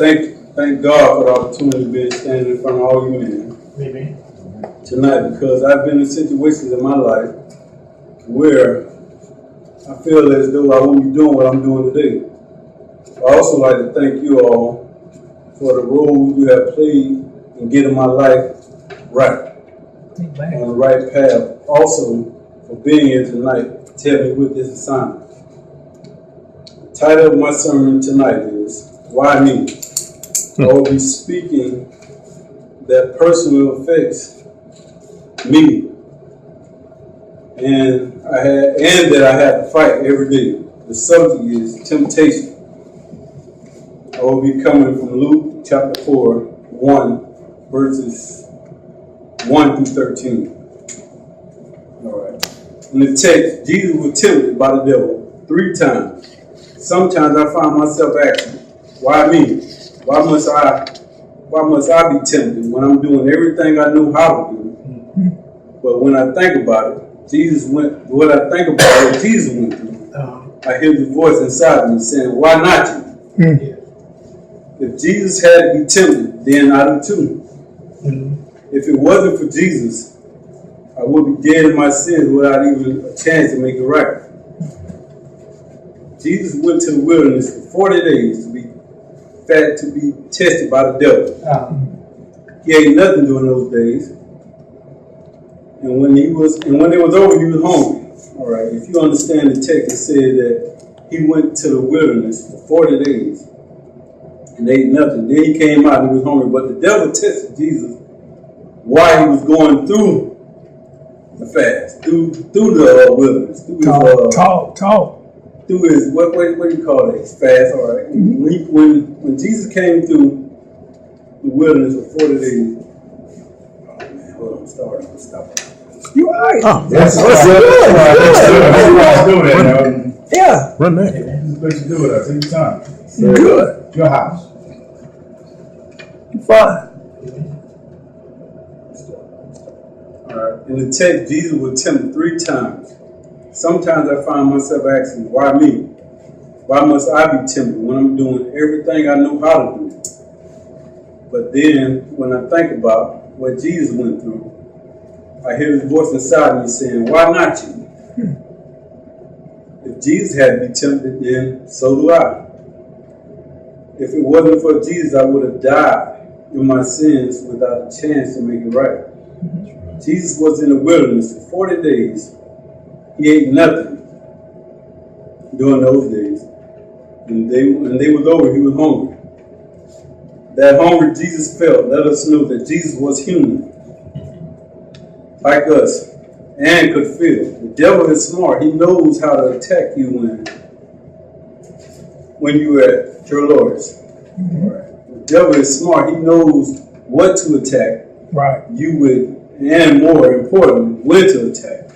Thank God for the opportunity to be standing in front of all you men tonight, because I've been in situations in my life where I feel as though I wouldn't be doing what I'm doing today. I also like to thank you all for the role you have played in getting my life right, on the right path. Also, for being here tonight to tell me with this assignment. The title of my sermon tonight is Why Me? I will be speaking that personal affects me, and that I have to fight every day. The subject is temptation. I will be coming from Luke chapter 4, 1, verses 1 through 13. All right. In the text, Jesus was tempted by the devil 3 times. Sometimes I find myself asking, why me? Why must I be tempted when I'm doing everything I know how to do? But when I think about it, what Jesus went through, I hear the voice inside of me saying, why not you? If Jesus had to be tempted, then I do too. If it wasn't for Jesus, I would be dead in my sins without even a chance to make it right. Jesus went to the wilderness for 40 days to be tested by the devil. He ate nothing during those days. And when it was over, he was hungry. All right. If you understand the text, it said that he went to the wilderness for 40 days and ate nothing. Then he came out and he was hungry. But the devil tested Jesus while he was going through the fast, through the wilderness, through his through his what do you call it? His fast. All right. When Jesus came through the wilderness for 40 days. Oh man, hold on, stop. You all right? Oh, that's good. Yeah. Run that. What you do with us? Take your time. Good. Your house. You fine. All right. In the text, Jesus was tempted 3 times. Sometimes I find myself asking, why me? Why must I be tempted when I'm doing everything I know how to do? But then, when I think about what Jesus went through, I hear his voice inside me saying, why not you? If Jesus had to be tempted, then so do I. If it wasn't for Jesus, I would have died in my sins without a chance to make it right. Jesus was in the wilderness for 40 days. He ate nothing during those days. And they was over, he was hungry. That hunger Jesus felt let us know that Jesus was human, like us, and could feel. The devil is smart. He knows how to attack you when you're at your lowest. The devil is smart. He knows what to attack you with, and more importantly, when to attack.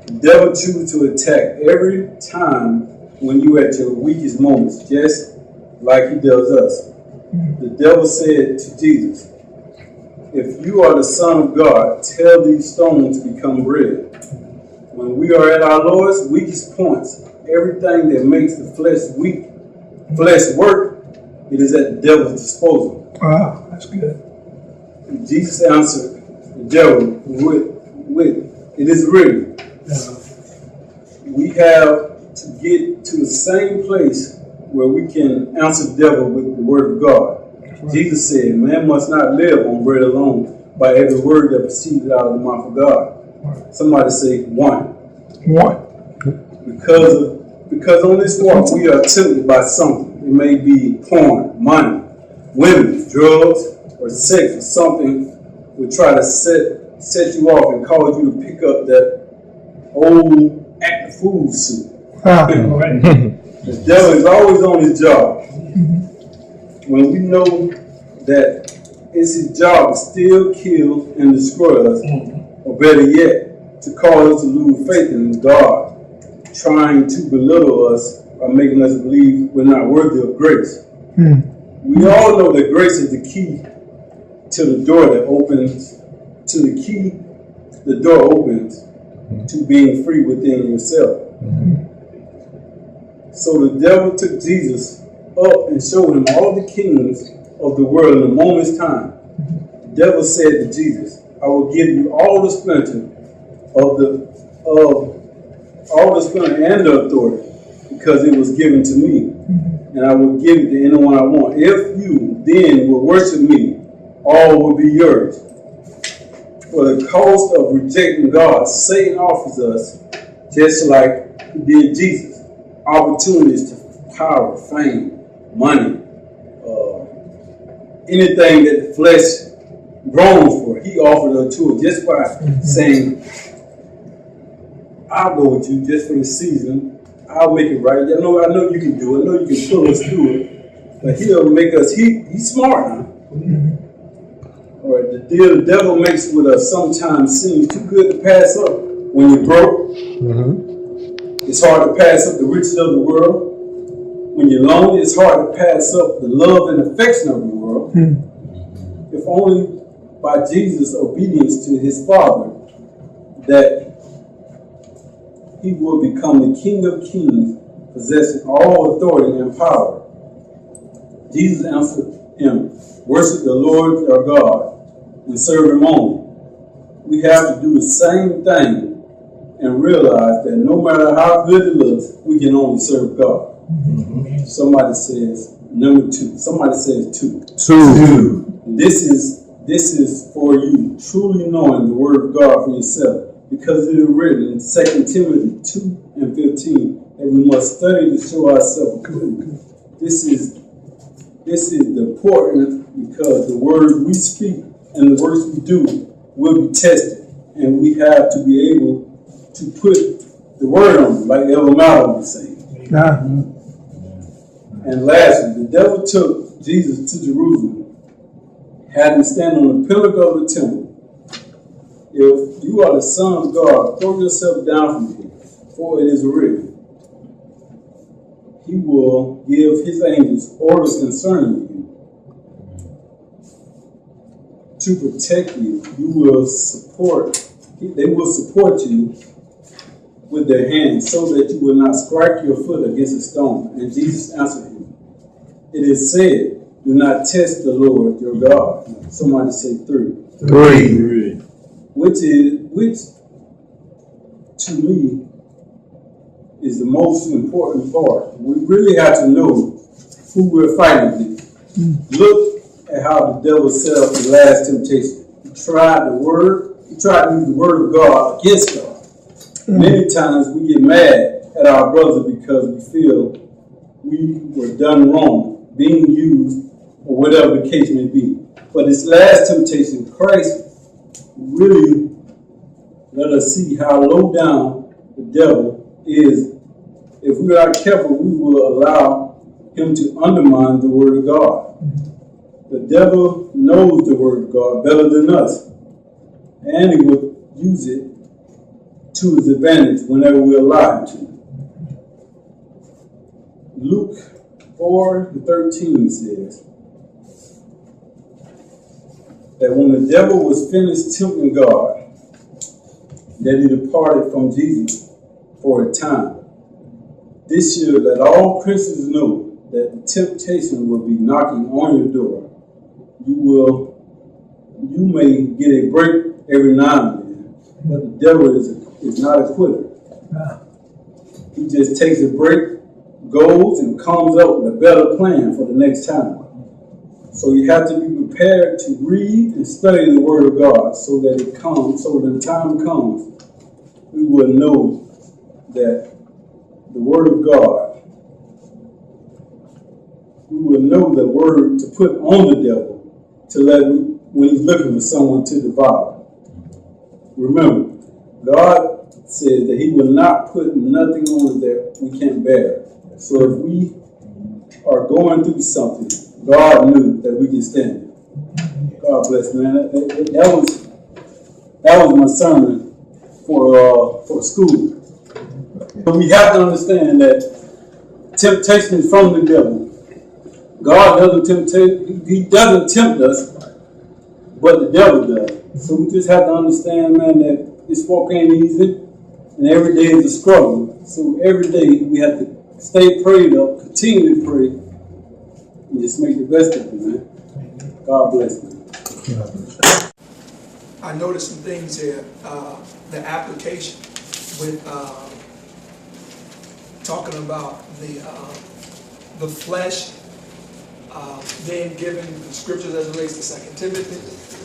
The devil chooses to attack every time when you're at your weakest moments, just like he does us. The devil said to Jesus, if you are the Son of God, tell these stones to become bread. When we are at our lowest, weakest points, everything that makes the flesh work, it is at the devil's disposal. Wow, that's good. And Jesus answered the devil with it is written. We have to get to the same place where we can answer the devil with the word of God. Right. Jesus said, man must not live on bread alone, by every word that proceeds out of the mouth of God. Right. Somebody say one. Because on this walk we are tempted by something. It may be porn, money, women, drugs, or sex, or something will try to set you off and cause you to pick up that old active food suit. The devil is always on his job. When we know that it's his job to steal, kill, and destroy us, or better yet, to cause us to lose faith in God, trying to belittle us by making us believe we're not worthy of grace. We all know that grace is the key to the door that opens, the door opens to being free within yourself. So the devil took Jesus up and showed him all the kingdoms of the world in a moment's time. The devil said to Jesus, I will give you all the splendor and the authority, because it was given to me, and I will give it to anyone I want. If you then will worship me, all will be yours. For the cost of rejecting God, Satan offers us, just like he did Jesus, opportunities to power, fame, money, anything that the flesh groans for. He offered it to us just by saying, I'll go with you just for the season. I'll make it right. I know you can do it. I know you can pull us through it. But he'll make us, he's smart, huh? All right, the deal the devil makes with us sometimes seems too good to pass up. When you're broke, it's hard to pass up the riches of the world. When you're lonely, it's hard to pass up the love and affection of the world. If only by Jesus' obedience to his Father that he will become the King of Kings, possessing all authority and power. Jesus answered him, worship the Lord our God and serve him only. We have to do the same thing and realize that no matter how good it looks, we can only serve God. Somebody says number 2. Somebody says 2. 2. This is for you, truly knowing the word of God for yourself, because it is written in 2 Timothy 2:15 that we must study to show ourselves approved. This is important because the words we speak and the words we do will be tested, and we have to be able to put the word on it, like Elder Malcolm was saying. And lastly, the devil took Jesus to Jerusalem, had him stand on the pinnacle of the temple. If you are the Son of God, throw yourself down from here, for it is written, he will give his angels orders concerning you to protect you. They will support you with their hands so that you will not strike your foot against a stone. And Jesus answered him, it is said, do not test the Lord your God. Somebody say 3. 3. Which to me is the most important part. We really have to know who we're fighting against. Look at how the devil set up the last temptation. He tried to use the word of God against God. Many times we get mad at our brother because we feel we were done wrong, being used, or whatever the case may be. But this last temptation, Christ really let us see how low down the devil is. If we are not careful, we will allow him to undermine the word of God. The devil knows the word of God better than us, and he will use it to his advantage whenever we allow him to. Luke 4:13 says that when the devil was finished tempting God, that he departed from Jesus for a time. This year, let all Christians know that the temptation will be knocking on your door. You may get a break every now and then, but the devil is not a quitter. He just takes a break, goes and comes up with a better plan for the next time. So you have to be prepared to read and study the Word of God so that it comes, so when the time comes, we will know that the Word of God, we will know the word to put on the devil to let him, when he's looking for someone to devour. Remember, God said that he will not put nothing on us that we can't bear. So if we are going through something, God knew that we can stand it. God bless, man. That was my sermon for school. But we have to understand that temptation is from the devil. God doesn't he doesn't tempt us, but the devil does. So we just have to understand, man, that this walk ain't easy, and every day is a struggle. So every day we have to stay prayed up, continue to pray, and just make the best of it, man. God bless, man. I noticed some things here. The application with talking about the flesh being given the scriptures as it relates to 2 Timothy.